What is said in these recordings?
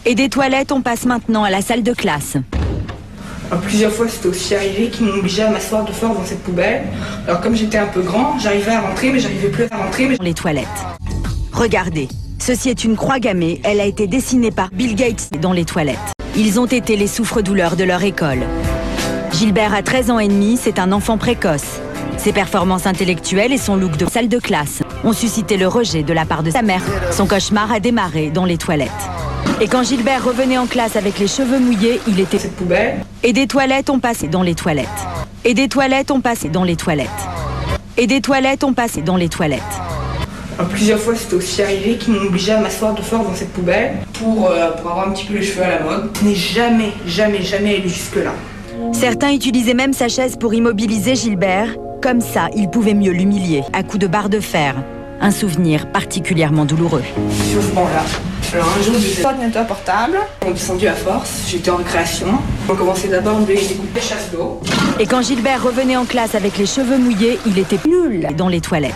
Et des toilettes, on passe maintenant à la salle de classe. Plusieurs fois, c'était aussi arrivé qu'ils m'obligeaient à m'asseoir de force dans cette poubelle. Alors comme j'étais un peu grand, j'arrivais à rentrer, mais j'arrivais plus à rentrer. Les toilettes. Regardez, ceci est une croix gammée. Elle a été dessinée par Bill Gates dans les toilettes. Ils ont été les souffre-douleurs de leur école. Gilbert a 13 ans et demi, c'est un enfant précoce. Ses performances intellectuelles et son look de salle de classe ont suscité le rejet de la part de sa mère. Son cauchemar a démarré dans les toilettes. Et quand Gilbert revenait en classe avec les cheveux mouillés, il était Cette poubelle. Et des toilettes ont passé dans les toilettes. Et des toilettes ont passé dans les toilettes. Et des toilettes ont passé dans les toilettes. Plusieurs fois, c'était aussi arrivé qu'ils m'obligeaient à m'asseoir de force dans cette poubelle pour avoir un petit peu les cheveux à la mode. Je n'ai jamais allé jusque-là. Certains utilisaient même sa chaise pour immobiliser Gilbert. Comme ça, ils pouvaient mieux l'humilier à coups de barre de fer. Un souvenir particulièrement douloureux. Sur ce banc-là. Alors un jour, j'ai ordinateur portable. On est descendu à force, j'étais en récréation. On commençait d'abord à me découper chasse d'eau. Et quand Gilbert revenait en classe avec les cheveux mouillés, il était nul dans les toilettes.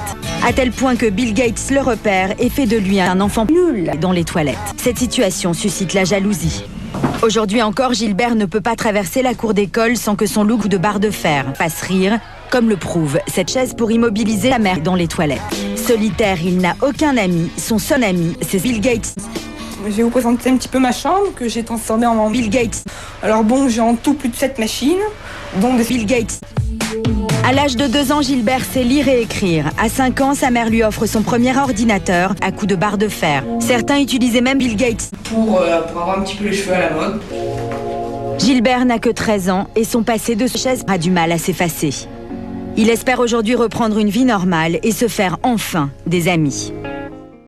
À tel point que Bill Gates le repère et fait de lui un enfant nul dans les toilettes. Cette situation suscite la jalousie. Aujourd'hui encore, Gilbert ne peut pas traverser la cour d'école sans que son look de barre de fer fasse rire, comme le prouve cette chaise pour immobiliser la mère dans les toilettes. Solitaire, il n'a aucun ami. Son seul ami, c'est Bill Gates. Je vais vous présenter un petit peu ma chambre que j'ai transformée en Bill Gates. Alors bon, j'ai en tout plus de 7 machines, dont des Bill Gates. À l'âge de 2 ans, Gilbert sait lire et écrire. À 5 ans, sa mère lui offre son premier ordinateur à coups de barre de fer. Certains utilisaient même Bill Gates pour avoir un petit peu les cheveux à la mode. Gilbert n'a que 13 ans et son passé de chaise a du mal à s'effacer. Il espère aujourd'hui reprendre une vie normale et se faire enfin des amis.